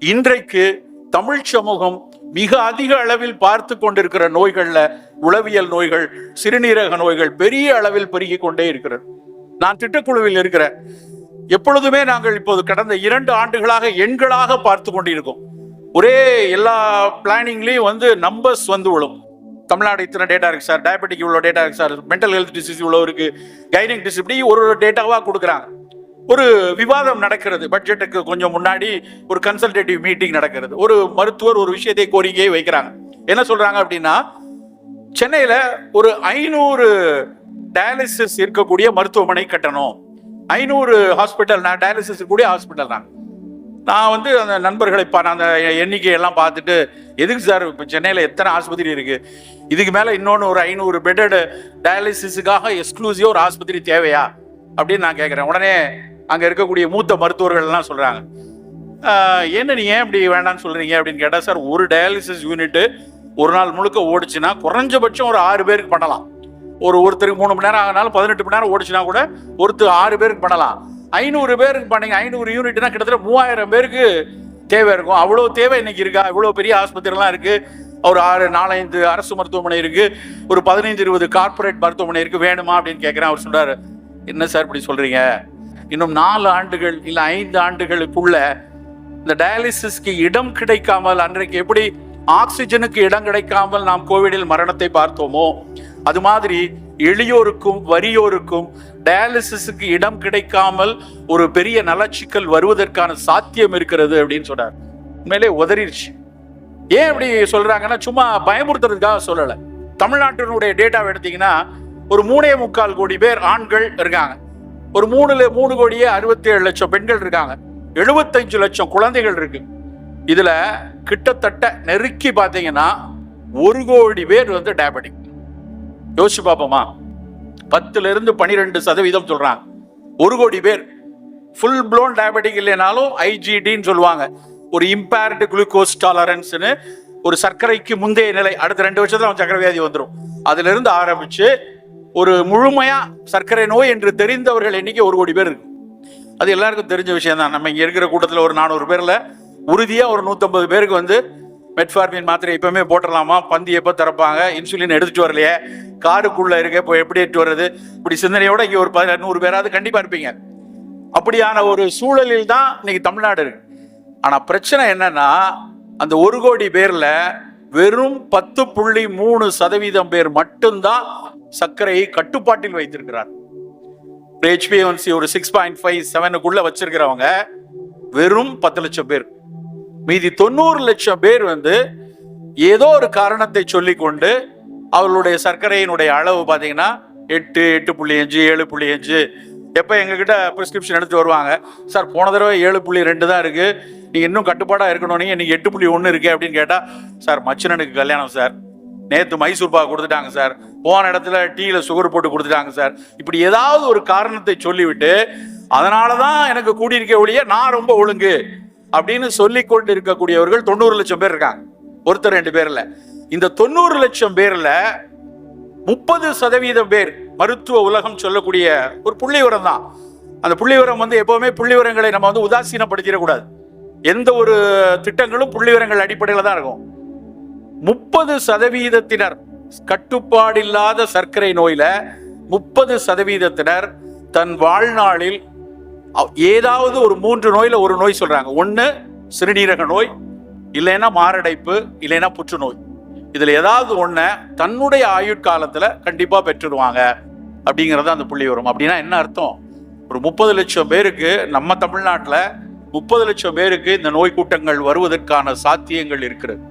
இன்றைக்கு தமிழ் சமூகம் மிக அதிக அளவில் பார்த்து கொண்டிருக்கிற நோய்கள்ல உளவியல் நோய்கள், சிறுநீரக நோய்கள் பெரிய அளவில் பெருகி கொண்டே இருக்கிறது. நான் திட்டக்குழுவில் இருக்கிறேன். எப்பொழுதுமே நாங்கள் இப்போது கடந்த 2 ஆண்டுகளாக எண்களாக பார்த்து கொண்டிருக்கோம். ஒரே எல்லா பிளானிங்லயும் நம்பர்ஸ் விழும். தமிழ்நாடு இத்தனை டேட்டா இருக்கு சார், டயபெட்டிக் இவ்வளோ டேட்டா இருக்கு சார், மென்டல் ஹெல்த் டிசீஸ் இவ்வளோ இருக்கு, கைனிக் டிசீஸ், இப்படி ஒரு டேட்டாவா கொடுக்குறாங்க. ஒரு விவாதம் நடக்கிறது. பட்ஜெட்டுக்கு கொஞ்சம் முன்னாடி ஒரு கன்சல்டேட்டிவ் மீட்டிங் நடக்கிறது. ஒரு மருத்துவர் ஒரு விஷயத்தை கோரிக்கையை வைக்கிறாங்க. என்ன சொல்றாங்க அப்படின்னா, சென்னையில ஒரு 500 டயாலிசிஸ் இருக்கக்கூடிய மருத்துவமனை கட்டணும். 500 ஹாஸ்பிட்டல், நான் டயாலிசிஸ் இருக்கக்கூடிய ஹாஸ்பிட்டல் தான். நான் அந்த நண்பர்களை அந்த எண்ணிக்கையெல்லாம் பார்த்துட்டு, எதுக்கு சார் இப்போ சென்னையில் எத்தனை ஆஸ்பத்திரி இருக்கு, இதுக்கு மேலே இன்னொன்று ஒரு 500 பெட்டட் டயாலிசிஸுக்காக எக்ஸ்க்ளூசிவ் ஒரு ஆஸ்பத்திரி தேவையா அப்படின்னு நான் கேட்குறேன். உடனே அங்கே இருக்கக்கூடிய மூத்த மருத்துவர்கள்லாம் சொல்கிறாங்க, என்ன நீ ஏன் இப்படி வேண்டாம்னு சொல்கிறீங்க அப்படின்னு கேட்டால், சார் ஒரு டயாலிசிஸ் யூனிட்டு ஒரு நாள் முழுக்க ஓடிச்சுன்னா குறைஞ்சபட்சம் ஒரு 6 பேருக்கு பண்ணலாம். ஒருத்தருக்கு 3 மணி நேரம் ஆகினாலும் 18 மணி நேரம் ஓடிச்சுன்னா கூட ஒருத்தர் 6 பேருக்கு பண்ணலாம். 500 பேருக்கு பண்ணீங்க, 500 யூனிட்னா கிட்டத்தட்ட 3000 பேருக்கு தேவை இருக்கும். அவ்வளோ தேவை இன்னைக்கு இருக்கா? இவ்வளோ பெரிய ஆஸ்பத்திரிலாம் இருக்கு. ஒரு 4-5 அரசு மருத்துவமனை இருக்கு, ஒரு 15-20 கார்பரேட் மருத்துவமனை இருக்கு, வேணுமா அப்படின்னு கேட்குறேன். அவர் சொல்றாரு, என்ன சார் இப்படி சொல்றீங்க, இன்னும் 4 ஆண்டுகள் இல்லை 5 ஆண்டுகளுக்குள்ள இந்த டயாலிசிஸ்க்கு இடம் கிடைக்காமல், அன்றைக்கு எப்படி ஆக்சிஜனுக்கு இடம் கிடைக்காமல் நாம் கோவிடில் மரணத்தை பார்த்தோமோ, அது மாதிரி எளியோருக்கும் வறியோருக்கும் டயாலிசிஸுக்கு இடம் கிடைக்காமல் ஒரு பெரிய நலச்சிக்கல் வருவதற்கான சாத்தியம் இருக்கிறது அப்படின்னு சொன்னார். உண்மையிலே உதறிடுச்சு. ஏன் இப்படி சொல்றாங்கன்னா, சும்மா பயமுறுத்துறதுக்காக சொல்லலை. தமிழ்நாட்டினுடைய டேட்டாவை எடுத்தீங்கன்னா ஒரு 3.25 கோடி பேர் ஆண்கள் இருக்காங்க, ஒரு 3 கோடியே 67 லட்சம் பெண்கள் இருக்காங்க, 75 லட்சம் குழந்தைகள் இருக்கு. இதுல கிட்டத்தட்ட நெருக்கி பார்த்தீங்கன்னா 1 கோடி பேர் டயபெட்டிக். யோசிச்சு பார்ப்போமா? 10-12% சொல்றாங்க. 1 கோடி பேர் ஃபுல் ப்ளோன் டயபெட்டிக் இல்லைனாலும் ஐஜிடின்னு சொல்லுவாங்க, ஒரு இம்பேர்டு குளுக்கோஸ் டாலரன்ஸ்னு, ஒரு சர்க்கரைக்கு முந்தைய நிலை. அடுத்த 2 வருஷத்துல சர்க்கரை வியாதி வந்துடும். அதுல இருந்து ஆரம்பிச்சு ஒரு முழுமையா சர்க்கரை நோய் என்று தெரிந்தவர்கள் எண்ணிக்கை 1 கோடி பேர் இருக்கு. அது எல்லாருக்கும் தெரிஞ்ச விஷயம் தான். நம்ம இங்க இருக்கிற கூட்டத்தில் ஒரு 400 பேர்ல உறுதியா ஒரு 150 பேருக்கு மெட்ஃபார்மின் மாத்திரை இப்பவுமே போட்டுடலாமா, பந்தி எப்போ திறப்பாங்க, இன்சுலின் எடுத்துட்டு வரலையே, காருக்குள்ள இருக்க இப்போ எப்படி எடுத்து வர்றது, இப்படி சிந்தனையோட இங்க ஒரு 100 பேராவது கண்டிப்பா இருப்பீங்க. அப்படியான ஒரு சூழலில் தான் இன்னைக்கு தமிழ்நாடு இருக்கு. ஆனா பிரச்சனை என்னன்னா, அந்த 1 கோடி பேர்ல வெறும் 10.3% பேர் மட்டும்தான் சர்க்கரையை கட்டுப்பாட்டில் வைத்திருக்கிறார். HbA1c ஒரு 6.57க்குள்ள வச்சிருக்கிறவங்க வெறும் 10 லட்சம் பேர். மீதி 90 லட்சம் பேர் ஏதோ ஒரு காரணத்தை சொல்லிக்கொண்டு அவர்களுடைய சர்க்கரையினுடைய அளவு பார்த்தீங்கன்னா 8, 8.5, 7.5. எப்போ எங்ககிட்ட பிரிஸ்கிரிப்ஷன் எடுத்து வருவாங்க, சார் போன தடவை 7.2 தான் இருக்கு, நீங்கள் இன்னும் கட்டுப்பாடாக இருக்கணும், நீங்கள் இன்னைக்கு 8.1 இருக்கு அப்படின்னு கேட்டால், சார் மச்சினனுக்கு கல்யாணம் சார், நேற்று மைசூர் பாக்கு கொடுத்துட்டாங்க சார், போன இடத்துல டீல சுகர் போட்டு கொடுத்துட்டாங்க சார், இப்படி ஏதாவது ஒரு காரணத்தை சொல்லிவிட்டு அதனாலதான் எனக்கு கூடியிருக்க ஒழிய நான் ரொம்ப ஒழுங்கு அப்படின்னு சொல்லி கொண்டு இருக்கக்கூடியவர்கள் 90 லட்சம் பேர் இருக்காங்க. ஒருத்தர் 2 பேர்ல. இந்த 90 லட்சம் பேர்ல 30% பேர் மருத்துவ உலகம் சொல்லக்கூடிய ஒரு புள்ளிவிவரம் தான். அந்த புள்ளிவிவரம் எப்பவுமே புள்ளிவிவரங்களை நம்ம உதாசீனப்படுத்திடக்கூடாது. எந்த ஒரு திட்டங்களும் புள்ளிவிவரங்கள் அடிப்படையில் தான் இருக்கும். 30% கட்டுப்பாடில்லாத சர்க்கரை நோயில 30% தன் வாழ்நாளில் ஏதாவது ஒரு 3 நோயில ஒரு நோய் சொல்றாங்க. ஒண்ணு சிறுநீரக நோய், இல்லைன்னா மாரடைப்பு, இல்லைன்னா புற்றுநோய். இதுல ஏதாவது ஒண்ண தன்னுடைய ஆயுட்காலத்துல கண்டிப்பா பெற்றுடுவாங்க அப்படிங்கறது அந்த புள்ளி வரும். அப்படின்னா என்ன அர்த்தம்? ஒரு 30 லட்சம் பேருக்கு, நம்ம தமிழ்நாட்டுல 30 லட்சம் பேருக்கு இந்த நோய் கூட்டங்கள் வருவதற்கான சாத்தியங்கள் இருக்கிறது.